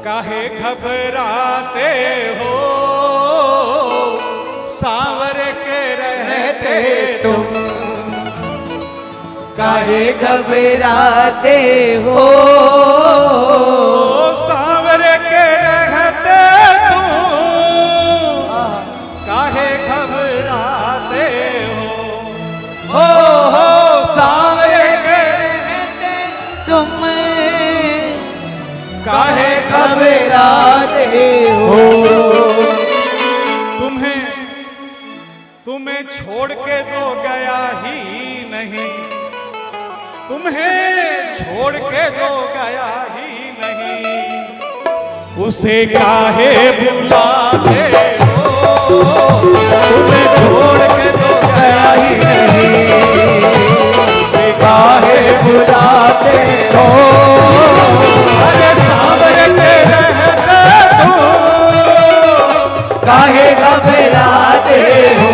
काहे घबराते हो सांवर के रहते तुम, काहे घबराते हो सांवर के रहते तुम, काहे घबराते हो सांवर के रहते तुम, काहे घबराते हो। तुम्हें छोड़ के जो गया ही नहीं, तुम्हें छोड़ के जो गया ही नहीं, उसे काहे बुलाते हो, तुम्हें छोड़ के जो गया ही नहीं, उसे काहे बुलाते हो। अरे सांवरे के रहते तुम, काहे घबराते हो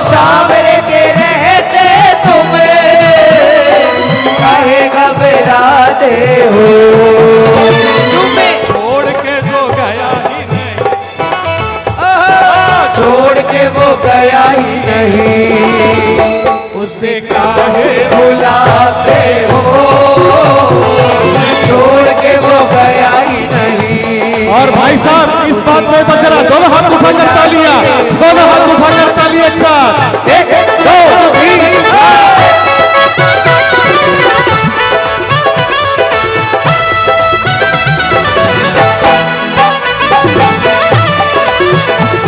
सांवरे के रहते तुम, काहे घबराते हो। तुम्हें छोड़ के जो गया ही नहीं, छोड़ के वो गया ही नहीं, उसे काहे बुलाते हो, छोड़ के वो गया ही नहीं। और भाई साहब इस बात में बजरा दोनों हाथ उठाकर तालियां, दोनों हाथ उठाकर तालियां। अच्छा 1 2 3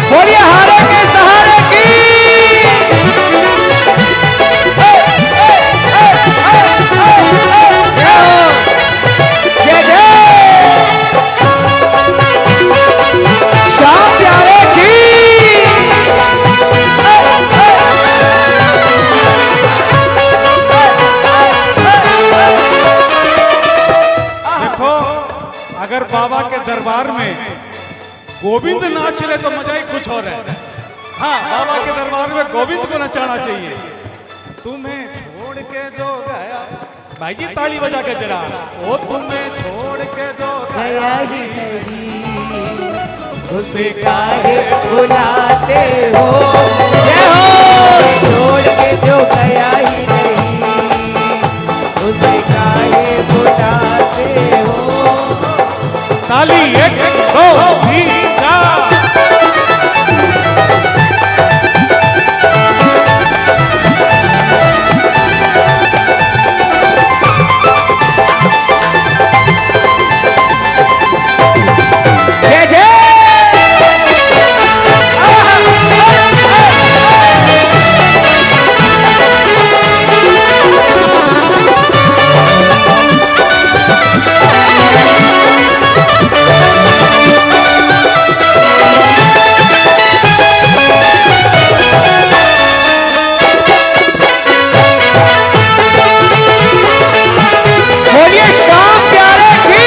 बोलिए हारे के सहारे की। जय जय श्याम प्यारे की। देखो अगर बाबा के दरबार में गोविंद नाच ले तो मजा ही कुछ और है। हाँ, बाबा के दरबार में गोविंद को नचाना चाहिए। तुम्हें छोड़ के जो गया, भाई जी ताली बजा के जरा, ओ तुम्हें छोड़ के जो गया ही नहीं, उसे काहे बुलाते हो। जय हो। छोड़ के जो गया ही नहीं, उसे काहे बुलाते हो। ताली 1 2 3 4। जय जय बोलिए श्याम प्यारे की।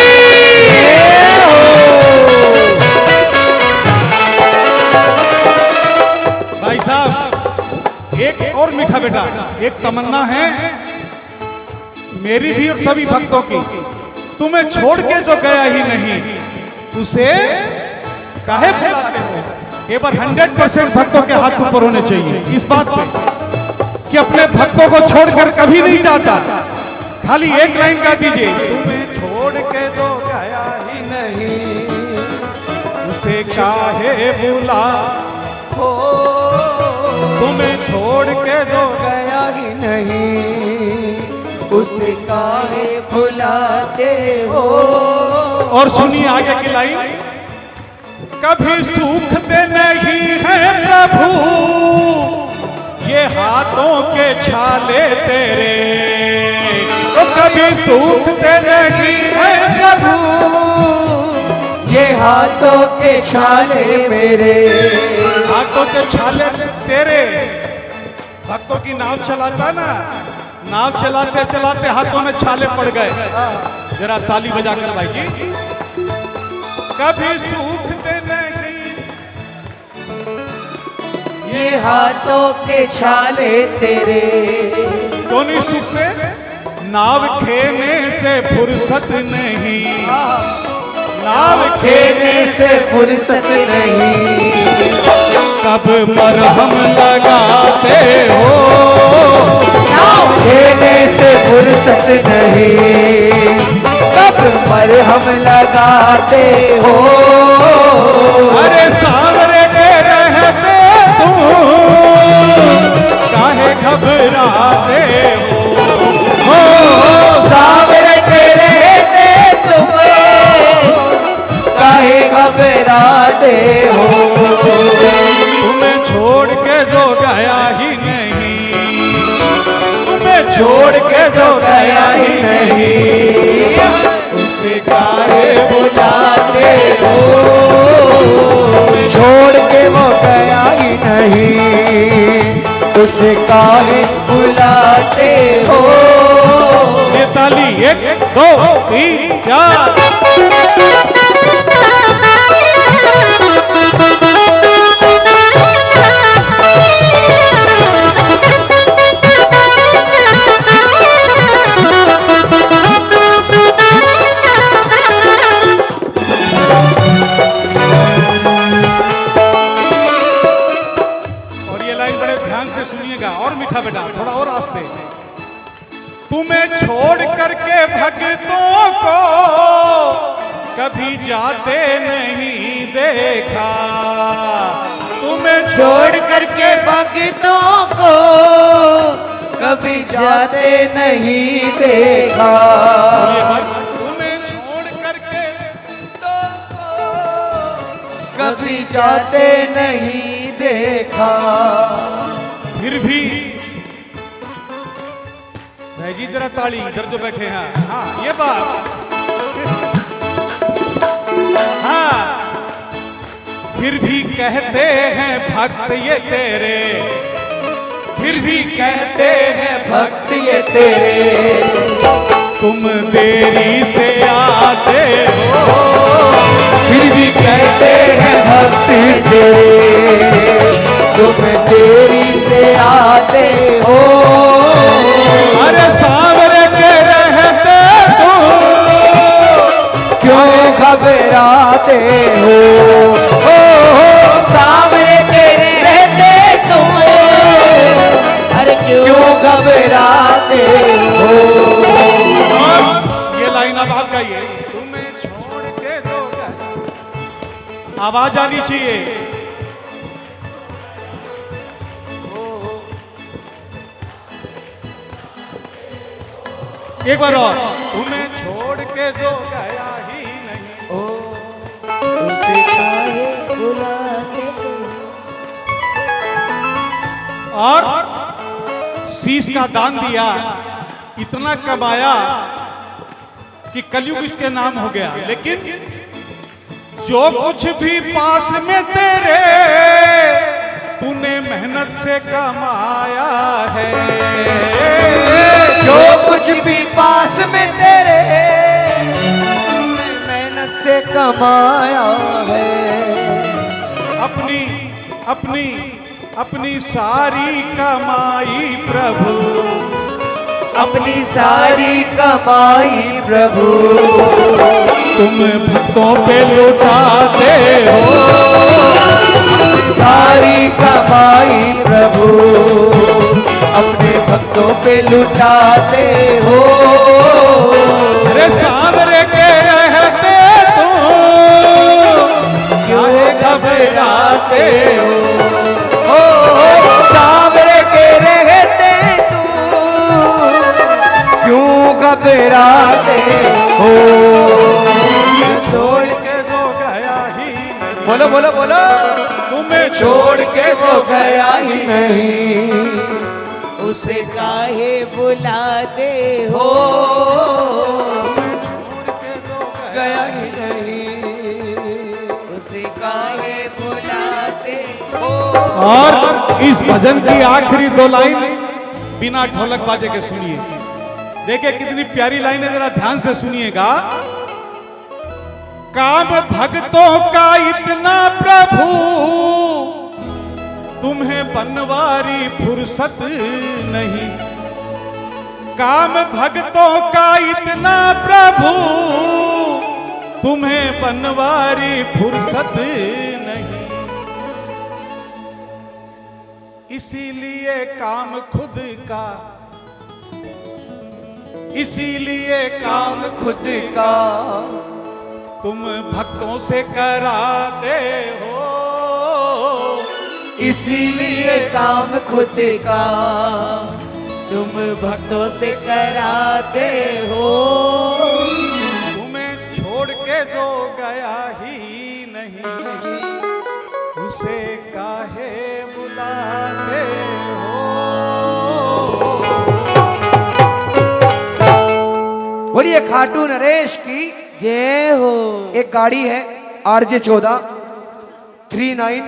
भाई साहब एक और मीठा बेटा, एक तमन्ना है मेरी भी और सभी भक्तों की, तुम्हें छोड़ के जो गया ही नहीं, उसे काहे बुलाते हो। केवल 100% भक्तों के हाथ ऊपर होने चाहिए इस बात पे कि अपने भक्तों को छोड़कर कभी नहीं जाता। खाली एक लाइन गा दीजिए, तुम्हें छोड़ के जो गया ही नहीं, उसे काहे बुला हो तुम्हें छोड़ के जो गया ही नहीं, उसे काहे भुलाते हो। और सुनिए आगे की लाइन, कभी सूखते नहीं है प्रभु ये हाथों के छाले तेरे, तो कभी सूखते नहीं है प्रभु ये हाथों के छाले मेरे। हाथों के छाले तेरे। भक्तों की नाव चलाता ना, नाव चलाते चलाते हाथों में छाले पड़ गए। जरा ताली बजा कर भाई जी। कभी सूखते नहीं ये हाथों के छाले तेरे। क्यों नहीं सूखते? नाव खेने से फुर्सत नहीं, नाव खेने से फुर्सत नहीं, कब मरहम लगाते हो, नाव खेने से फुर्सत नहीं, कब मरहम लगाते हो। अरे सावरे के रहते तुम काहे घबराते हो, सावरे के रहते तुम काहे घबराते हो। तुम्हें छोड़ के जो गया ही नहीं, तुम्हें छोड़ के जो गया ही नहीं, उसे काहे बुलाते हो। छोड़ के वो गया ही नहीं, उसे काहे बुलाते हो। ये ताली 1 2 3 4। और मीठा बेटा, थोड़ा और आस्ते। तुम्हें छोड़ करके भक्तों को कभी जाते नहीं देखा, तुम्हें छोड़ करके भक्तों को कभी जाते नहीं देखा। तुम्हें छोड़ करके कभी जाते नहीं देखा। फिर भी भाई जी जरा ताली, इधर जो बैठे हैं, हाँ ये बात, हाँ फिर भी कहते हैं भक्त ये तेरे, फिर भी कहते हैं भक्त ये तेरे, तुम देरी से आते हो, फिर भी कहते हैं भक्त तेरे, तुम देरी से आते हो। अरे सावरे के रहते तुम क्यों घबराते हो, सावरे के रहते तुम, अरे क्यों घबराते हो। ये लाइन अब आप गाइए। तुम्हें छोड़ के दो गए, आवाज आनी चाहिए। एक बार और। तुम्हें छोड़ के जो गया ही नहीं, उसे काहे बुलाते हो। और शीश का दान दिया, इतना कमाया कि कलयुग इसके नाम हो गया। लेकिन जो कुछ भी पास में तेरे तूने मेहनत से कमाया है, जो कुछ भी पास में तेरे मेहनत से कमाया है, अपनी अपनी अपनी सारी कमाई प्रभु, अपनी सारी कमाई प्रभु, तुम भक्तों पे लुटाते हो, सारी कमाई प्रभु, अपने भक्तों पे लुटाते हो। अरे सामरे के रहते तुम क्यों घबराते हो, सामरे के रहते तू क्यों घबराते हो। छोड़ के जो गया ही नहीं, बोलो बोलो बोलो, तुम्हें छोड़ के वो गया ही नहीं, उसे काहे बुलाते हो। गया ही नहीं, उसे काहे बुलाते हो। और इस भजन की आखिरी 2 लाइन बिना ढोलक बाजे के सुनिए। देखिए कितनी प्यारी लाइन है, जरा ध्यान से सुनिएगा। काम भक्तों का इतना प्रभु, तुम्हें बनवारी फुर्सत नहीं। काम भक्तों का इतना प्रभु, तुम्हें बनवारी फुर्सत नहीं, इसीलिए काम खुद का, इसीलिए काम खुद का तुम भक्तों से कराते हो, इसीलिए काम खुद का तुम भक्तों से कराते हो। तुम्हें छोड़ के जो गया ही नहीं, उसे काहे बुलाते हो। बोलिए खाटू नरेश की जय हो। एक गाड़ी है RJ 14 3949